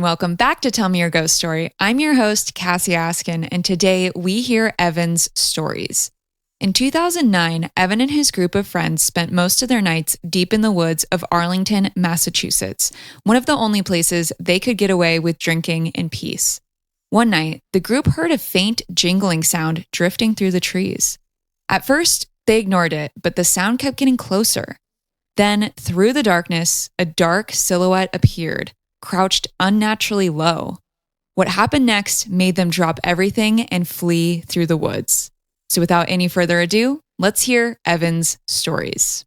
welcome back to Tell Me Your Ghost Story. I'm your host, Cassie Askin, and today we hear Evan's stories. In 2009, Evan and his group of friends spent most of their nights deep in the woods of Arlington, Massachusetts, one of the only places they could get away with drinking in peace. One night, the group heard a faint jingling sound drifting through the trees. At first, they ignored it, but the sound kept getting closer. Then, through the darkness, a dark silhouette appeared, crouched unnaturally low. What happened next made them drop everything and flee through the woods. So without any further ado, let's hear Evan's stories.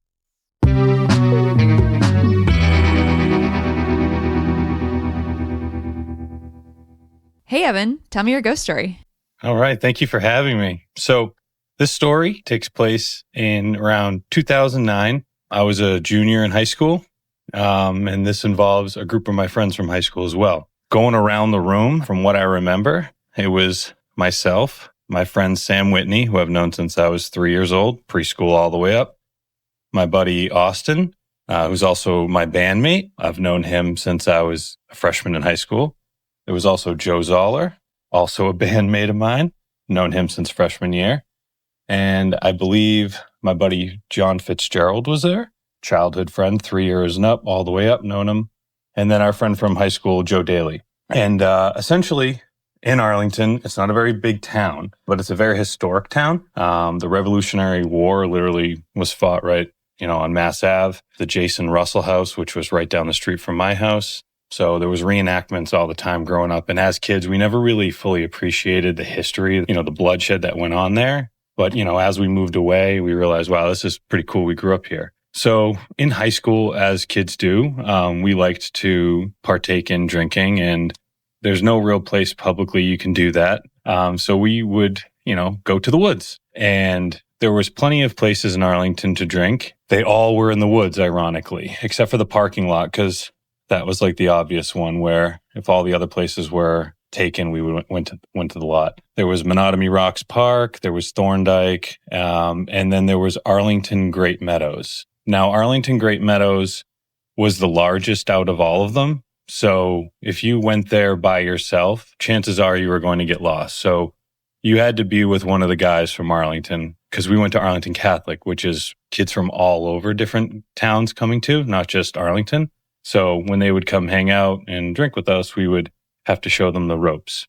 Hey, Evan, tell me your ghost story. All right. Thank you for having me. So this story takes place in around 2009. I was a junior in high school, and this involves a group of my friends from high school as well. Going around the room, from what I remember, it was myself, my friend Sam Whitney, who I've known since I was 3 years old, preschool all the way up. My buddy Austin, who's also my bandmate. I've known him since I was a freshman in high school. There was also Joe Zoller, also a bandmate of mine, known him since freshman year. And I believe my buddy John Fitzgerald was there, childhood friend, 3 years and up, all the way up, known him. And then our friend from high school, Joe Daly. And essentially, in Arlington, it's not a very big town, but it's a very historic town. The Revolutionary War literally was fought right, on Mass Ave, the Jason Russell House, which was right down the street from my house. So there was reenactments all the time growing up. And as kids, we never really fully appreciated the history, the bloodshed that went on there. But, as we moved away, we realized, wow, this is pretty cool. We grew up here. So in high school, as kids do, we liked to partake in drinking, and there's no real place publicly you can do that. So we would, go to the woods, and there was plenty of places in Arlington to drink. They all were in the woods, ironically, except for the parking lot, because that was like the obvious one where if all the other places were taken, we went to the lot. There was Monotony Rocks Park, there was Thorndike, and then there was Arlington Great Meadows. Now, Arlington Great Meadows was the largest out of all of them. So if you went there by yourself, chances are you were going to get lost. So you had to be with one of the guys from Arlington, because we went to Arlington Catholic, which is kids from all over different towns coming to, not just Arlington. So when they would come hang out and drink with us, we would have to show them the ropes.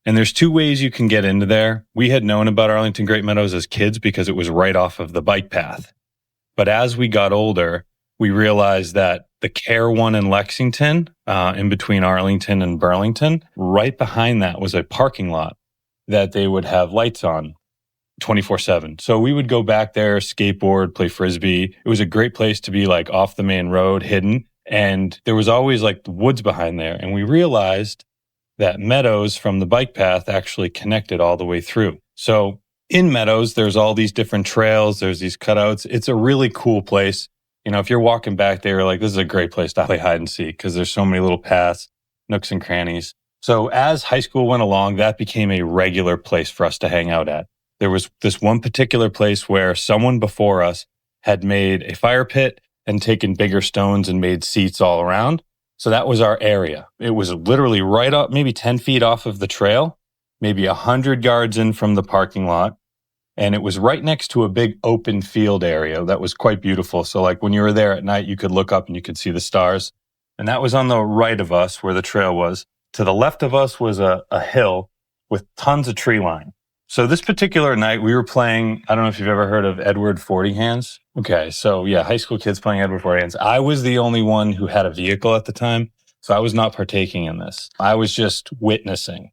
And there's two ways you can get into there. We had known about Arlington Great Meadows as kids because it was right off of the bike path. But as we got older, we realized that the Care one in Lexington, in between Arlington and Burlington, right behind that was a parking lot that they would have lights on 24/7. So we would go back there, skateboard, play Frisbee. It was a great place to be like off the main road, hidden. And there was always like the woods behind there. And we realized that Meadows from the bike path actually connected all the way through. So in Meadows, there's all these different trails. There's these cutouts. It's a really cool place. If you're walking back there, like, this is a great place to play hide and seek because there's so many little paths, nooks and crannies. So as high school went along, that became a regular place for us to hang out at. There was this one particular place where someone before us had made a fire pit and taken bigger stones and made seats all around. So that was our area. It was literally right up, maybe 10 feet off of the trail, maybe 100 yards in from the parking lot. And it was right next to a big open field area that was quite beautiful. So like when you were there at night, you could look up and you could see the stars. And that was on the right of us where the trail was. To the left of us was a hill with tons of tree line. So this particular night we were playing, I don't know if you've ever heard of Edward Forty Hands. Okay, so yeah, high school kids playing Edward Forty Hands. I was the only one who had a vehicle at the time, so I was not partaking in this. I was just witnessing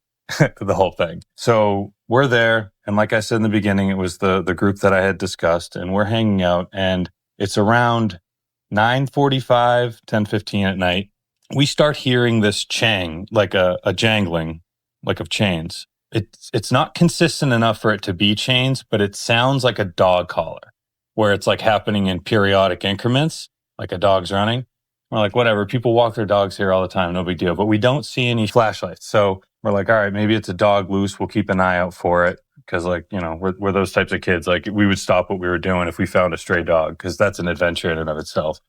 the whole thing. So we're there, and like I said in the beginning, it was the group that I had discussed, and we're hanging out, and it's around 9:45, 10:15 at night. We start hearing this chang, like a jangling, like of chains. It's not consistent enough for it to be chains, but it sounds like a dog collar, where it's like happening in periodic increments, like a dog's running. We're like, whatever, people walk their dogs here all the time, no big deal. But we don't see any flashlights. So we're like, all right, maybe it's a dog loose. We'll keep an eye out for it. Because we're those types of kids. Like we would stop what we were doing if we found a stray dog, because that's an adventure in and of itself.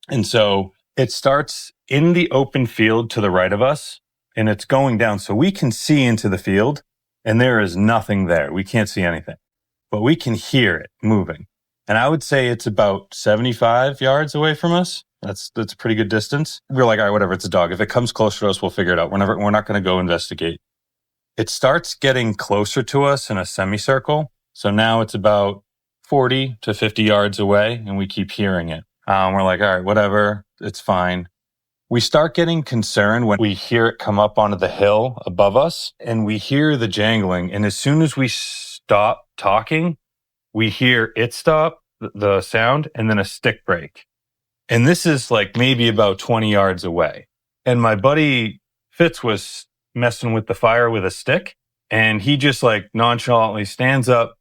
And so it starts in the open field to the right of us. and it's going down. So we can see into the field and there is nothing there. We can't see anything, but we can hear it moving. And I would say it's about 75 yards away from us. That's a pretty good distance. We're like, all right, whatever, it's a dog. If it comes closer to us, we'll figure it out. We're not going to go investigate. It starts getting closer to us in a semicircle. So now it's about 40 to 50 yards away, and we keep hearing it. We're like, all right, whatever, it's fine. We start getting concerned when we hear it come up onto the hill above us, and we hear the jangling. And as soon as we stop talking, we hear it stop, the sound, and then a stick break. And this is like maybe about 20 yards away. And my buddy Fitz was messing with the fire with a stick, and he just like nonchalantly stands up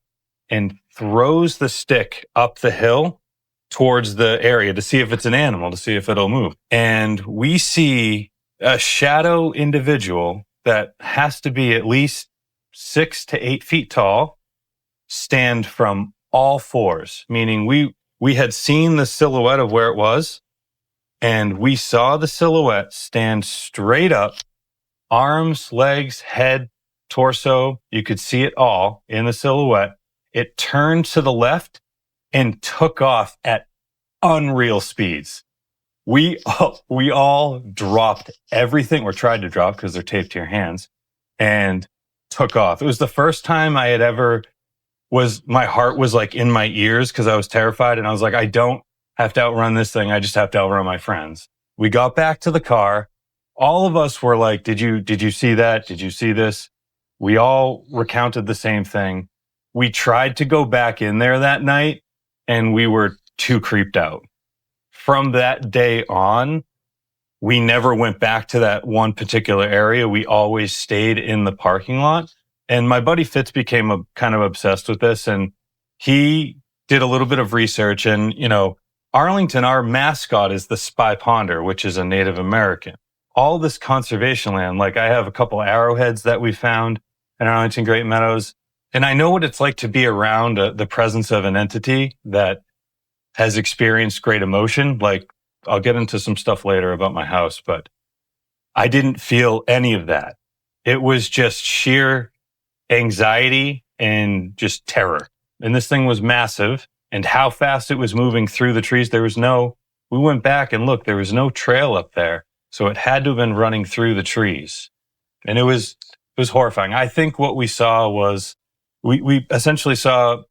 and throws the stick up the hill towards the area to see if it's an animal, to see if it'll move. And we see a shadow individual that has to be at least 6 to 8 feet tall stand from all fours, meaning we had seen the silhouette of where it was, and we saw the silhouette stand straight up, arms, legs, head, torso. You could see it all in the silhouette. It turned to the left and took off at unreal speeds. We all dropped everything, or tried to drop because they're taped to your hands, and took off. It was the first time I had ever my heart was like in my ears because I was terrified, and I was like, I don't have to outrun this thing. I just have to outrun my friends. We got back to the car. All of us were like, did you see that? Did you see this? We all recounted the same thing. We tried to go back in there that night, and we were too creeped out. From that day on, we never went back to that one particular area. We always stayed in the parking lot. And my buddy Fitz became kind of obsessed with this, and he did a little bit of research. And, Arlington, our mascot is the spy ponder, which is a Native American. All this conservation land, like I have a couple arrowheads that we found in Arlington Great Meadows. And I know what it's like to be around the presence of an entity that has experienced great emotion. Like, I'll get into some stuff later about my house, but I didn't feel any of that. It was just sheer anxiety and just terror. And this thing was massive, and how fast it was moving through the trees. We went back and looked, there was no trail up there. So it had to have been running through the trees. And it was horrifying. I think what we saw was, we essentially saw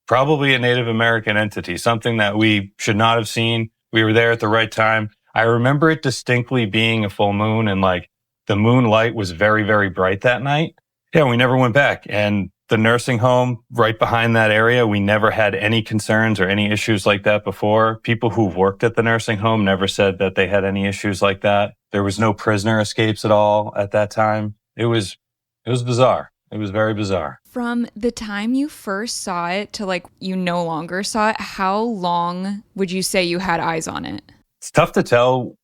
probably a Native American entity, something that we should not have seen. We were there at the right time. I remember it distinctly being a full moon, and like the moonlight was very, very bright that night. Yeah, we never went back. And the nursing home right behind that area, we never had any concerns or any issues like that before. People who've worked at the nursing home never said that they had any issues like that. There was no prisoner escapes at all at that time. It was bizarre. It was very bizarre. From the time you first saw it to like you no longer saw it, how long would you say you had eyes on it? It's tough to tell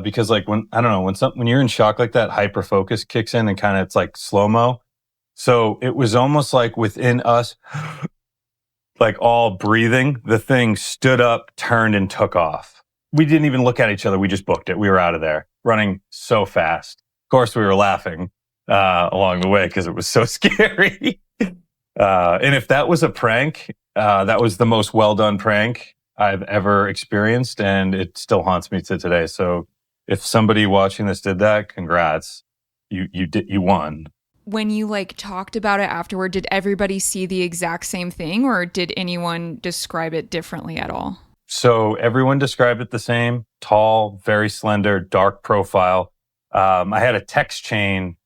because like when you're in shock like that, hyperfocus kicks in and kind of it's like slow-mo. So it was almost like within us, like all breathing, the thing stood up, turned, and took off. We didn't even look at each other. We just booked it. We were out of there, running so fast. Of course, we were laughing along the way because it was so scary. And if that was a prank, that was the most well-done prank I've ever experienced, and it still haunts me to today. So if somebody watching this did that, congrats. You won. When you like talked about it afterward, did everybody see the exact same thing, or did anyone describe it differently at all? So everyone described it the same: tall, very slender, dark profile. I had a text chain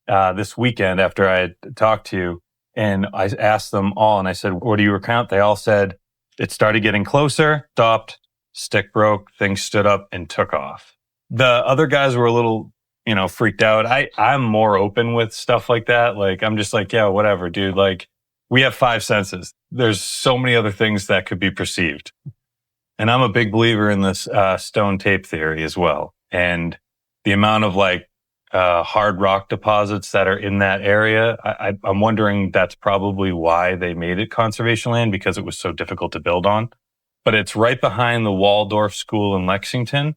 this weekend after I had talked to you, and I asked them all, and I said, what do you recount? They all said it started getting closer, stopped, stick broke, thing stood up and took off. The other guys were a little freaked out. I'm more open with stuff like that. Like, I'm just like, yeah, whatever, dude. Like, we have 5 senses. There's so many other things that could be perceived. And I'm a big believer in this stone tape theory as well. And the amount of like hard rock deposits that are in that area, I'm wondering that's probably why they made it conservation land, because it was so difficult to build on. But it's right behind the Waldorf School in Lexington,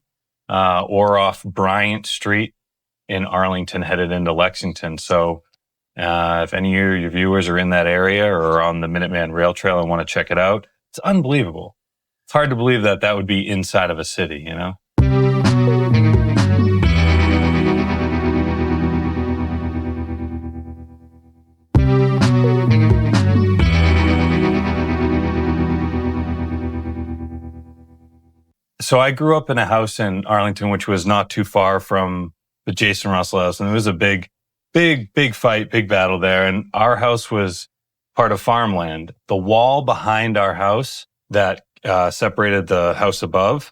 or off Bryant Street. in Arlington headed into Lexington. So if any of your viewers are in that area or on the Minuteman Rail Trail and want to check it out, it's unbelievable. It's hard to believe that that would be inside of a city, you know? So I grew up in a house in Arlington, which was not too far from the Jason Russell house. And it was a big fight, big battle there. And our house was part of farmland. The wall behind our house that separated the house above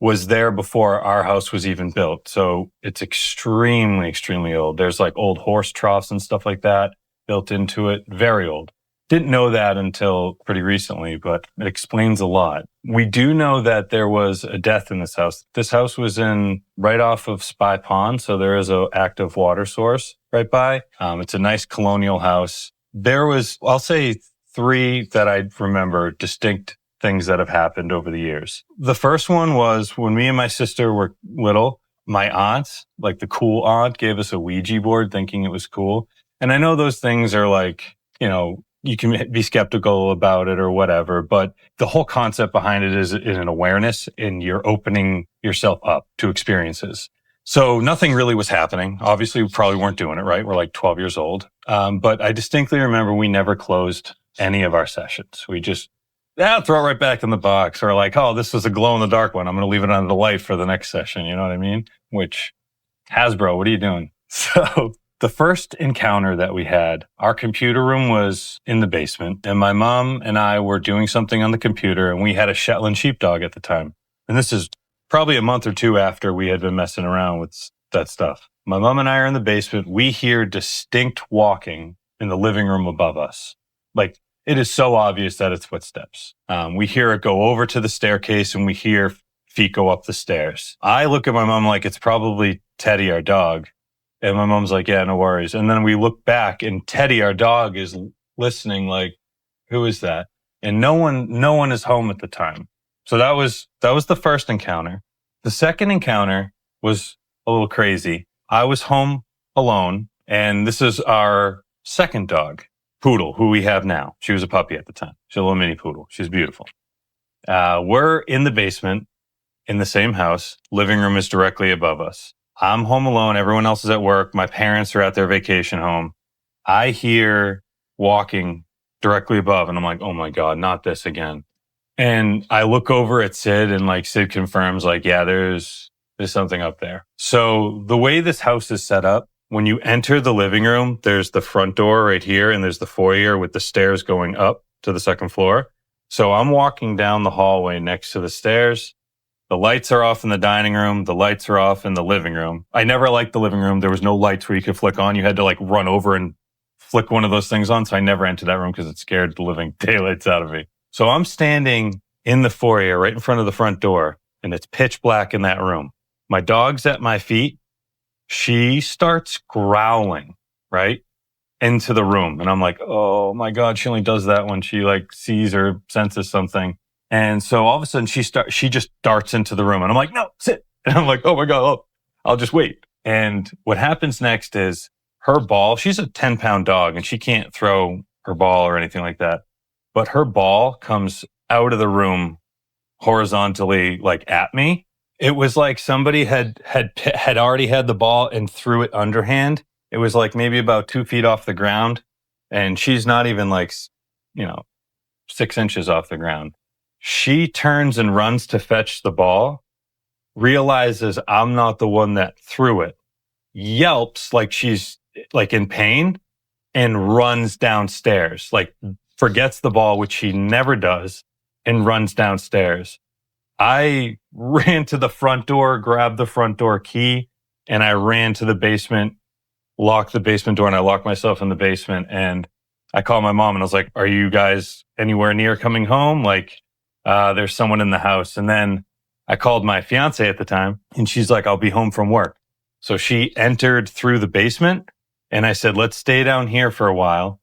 was there before our house was even built. So it's extremely, extremely old. There's like old horse troughs and stuff like that built into it. Very old. Didn't know that until pretty recently, but it explains a lot. We do know that there was a death in this house. This house was in right off of Spy Pond, so there is an active water source right by. It's a nice colonial house. There was, I'll say, 3 that I remember distinct things that have happened over the years. The first one was when me and my sister were little, my aunt, like the cool aunt, gave us a Ouija board thinking it was cool. And I know those things are like, you know, you can be skeptical about it or whatever, but the whole concept behind it is an awareness, and you're opening yourself up to experiences. So nothing really was happening. Obviously, we probably weren't doing it right. We're like 12 years old. But I distinctly remember we never closed any of our sessions. We just, throw it right back in the box, or like, oh, this was a glow in the dark one. I'm going to leave it under the light for the next session. You know what I mean? Which, Hasbro, what are you doing? So the first encounter that we had, our computer room was in the basement, and my mom and I were doing something on the computer, and we had a Shetland sheepdog at the time. And this is probably a month or 2 after we had been messing around with that stuff. My mom and I are in the basement. We hear distinct walking in the living room above us. Like, it is so obvious that it's footsteps. We hear it go over to the staircase, and we hear feet go up the stairs. I look at my mom like it's probably Teddy, our dog. And my mom's like, yeah, no worries. And then we look back, and Teddy, our dog, is listening like, who is that? And no one is home at the time. So that was the first encounter. The second encounter was a little crazy. I was home alone, and this is our second dog, Poodle, who we have now. She was a puppy at the time. She's a little mini poodle. She's beautiful. We're in the basement in the same house. Living room is directly above us. I'm home alone. Everyone else is at work. My parents are at their vacation home. I hear walking directly above, and I'm like, oh my God, not this again. And I look over at Sid, and like Sid confirms, like, yeah, there's something up there. So the way this house is set up, when you enter the living room, there's the front door right here, and there's the foyer with the stairs going up to the second floor. So I'm walking down the hallway next to the stairs. The lights are off in the dining room. The lights are off in the living room. I never liked the living room. There was no lights where you could flick on. You had to like run over and flick one of those things on. So I never entered that room because it scared the living daylights out of me. So I'm standing in the foyer right in front of the front door, and it's pitch black in that room. My dog's at my feet. She starts growling, right, into the room. And I'm like, oh my God, she only does that when she like sees or senses something. And so all of a sudden she just darts into the room, and I'm like, no, sit. And I'm like, oh my God, I'll just wait. And what happens next is her ball, she's a 10-pound dog, and she can't throw her ball or anything like that. But her ball comes out of the room horizontally, like at me. It was like somebody had already had the ball and threw it underhand. It was like maybe about 2 feet off the ground, and she's not even like, 6 inches off the ground. She turns and runs to fetch the ball, realizes I'm not the one that threw it, yelps like she's like in pain, and runs downstairs, like forgets the ball, which she never does, and runs downstairs. I ran to the front door, grabbed the front door key, and I ran to the basement, locked the basement door, and I locked myself in the basement. And I called my mom, and I was like, are you guys anywhere near coming home? Like, there's someone in the house. And then I called my fiance at the time, and she's like, I'll be home from work. So she entered through the basement, and I said, let's stay down here for a while.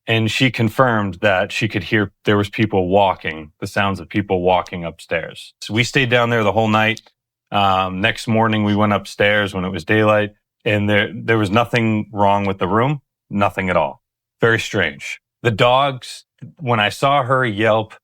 And she confirmed that she could hear there was people walking, the sounds of people walking upstairs. So we stayed down there the whole night. Next morning, we went upstairs when it was daylight. And there was nothing wrong with the room, nothing at all. Very strange. The dogs, when I saw her yelp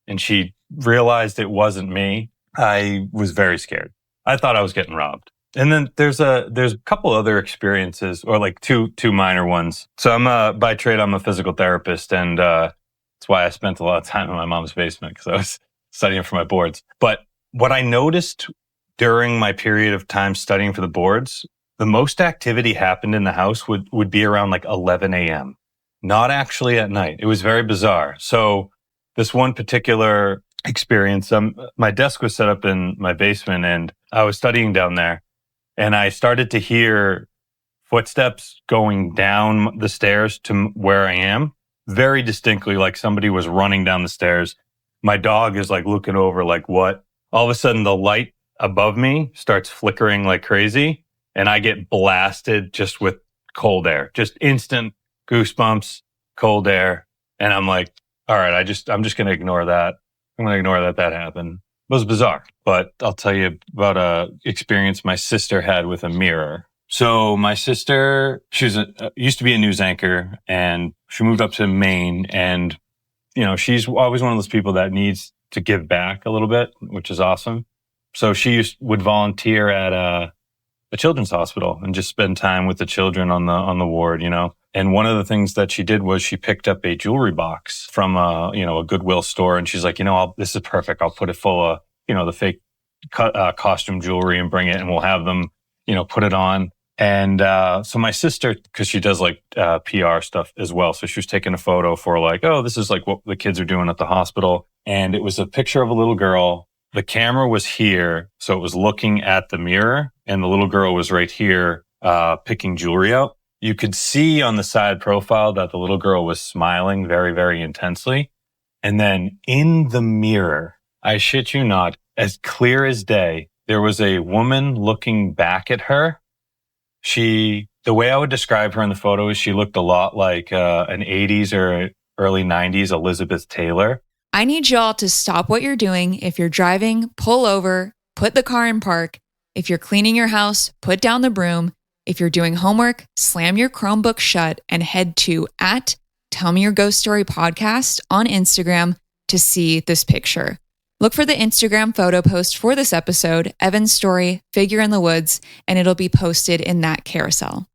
and she realized it wasn't me, I was very scared. I thought I was getting robbed. And then there's a couple other experiences, or like two minor ones. So by trade, I'm a physical therapist, and that's why I spent a lot of time in my mom's basement, because I was studying for my boards. But what I noticed during my period of time studying for the boards, the most activity happened in the house would be around like 11 a.m., not actually at night. It was very bizarre. So this one particular experience, my desk was set up in my basement, and I was studying down there, and I started to hear footsteps going down the stairs to where I am very distinctly, like somebody was running down the stairs. My dog is like looking over like, what? All of a sudden the light above me starts flickering like crazy, and I get blasted just with cold air, just instant goosebumps, cold air. And I'm like, all right, I'm just going to ignore that. I'm going to ignore that happened. It was bizarre, but I'll tell you about a experience my sister had with a mirror. So my sister, used to be a news anchor, and she moved up to Maine, and she's always one of those people that needs to give back a little bit, which is awesome. So she would volunteer at a children's hospital and just spend time with the children on the ward, And one of the things that she did was she picked up a jewelry box from a Goodwill store, and she's like, this is perfect. I'll put it full of, the fake costume jewelry and bring it, and we'll have them, put it on. And so my sister, because she does like PR stuff as well, so she was taking a photo for like, oh, this is like what the kids are doing at the hospital. And it was a picture of a little girl. The camera was here, so it was looking at the mirror, and the little girl was right here picking jewelry out. You could see on the side profile that the little girl was smiling very, very intensely. And then in the mirror, I shit you not, as clear as day, there was a woman looking back at her. The way I would describe her in the photo is she looked a lot like an 80s or early 90s Elizabeth Taylor. I need y'all to stop what you're doing. If you're driving, pull over, put the car in park. If you're cleaning your house, put down the broom. If you're doing homework, slam your Chromebook shut and head to @tellmeyourghoststorypodcast on Instagram to see this picture. Look for the Instagram photo post for this episode, Evan's story, Figure in the Woods, and it'll be posted in that carousel.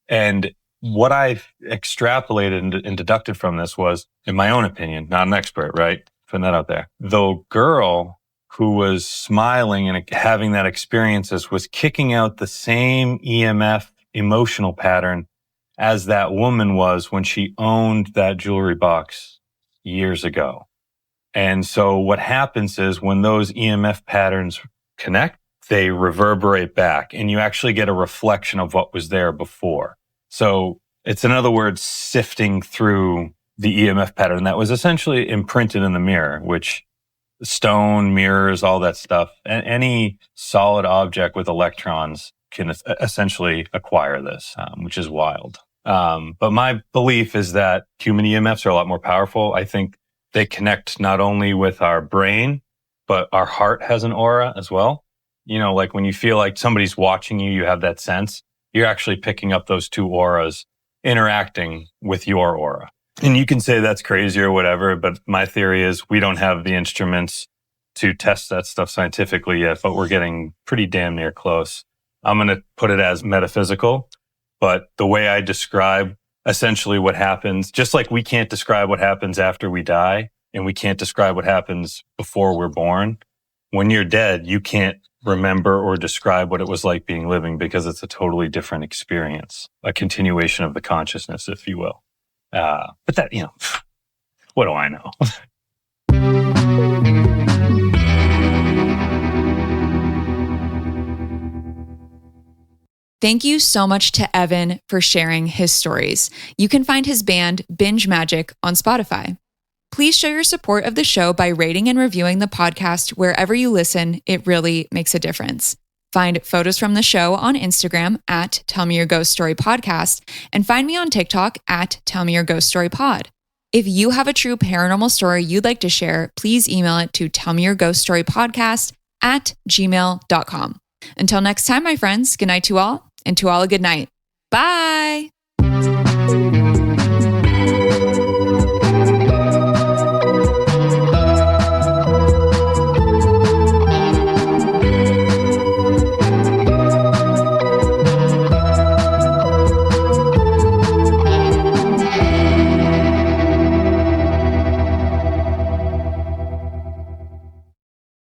And what I've extrapolated and deducted from this was, in my own opinion, not an expert, right? Putting that out there. The girl who was smiling and having that experiences was kicking out the same EMF emotional pattern as that woman was when she owned that jewelry box years ago. And so what happens is when those EMF patterns connect, they reverberate back, and you actually get a reflection of what was there before. So it's, in other words, sifting through the EMF pattern that was essentially imprinted in the mirror, which stone, mirrors, all that stuff, and any solid object with electrons can essentially acquire this, which is wild. But my belief is that human EMFs are a lot more powerful. I think they connect not only with our brain, but our heart has an aura as well. Like when you feel like somebody's watching you, you have that sense. You're actually picking up those two auras interacting with your aura. And you can say that's crazy or whatever, but my theory is we don't have the instruments to test that stuff scientifically yet, but we're getting pretty damn near close. I'm going to put it as metaphysical, but the way I describe essentially what happens, just like we can't describe what happens after we die, and we can't describe what happens before we're born. When you're dead, you can't remember or describe what it was like being living, because it's a totally different experience, a continuation of the consciousness, if you will. But that, what do I know? Thank you so much to Evan for sharing his stories. You can find his band, Binge Magic, on Spotify. Please show your support of the show by rating and reviewing the podcast wherever you listen. It really makes a difference. Find photos from the show on Instagram @tellmeyourghoststorypodcast and find me on TikTok @tellmeyourghoststorypod. If you have a true paranormal story you'd like to share, please email it to tellmeyourghoststorypodcast @gmail.com. Until next time, my friends, good night to all And to all a good night. Bye.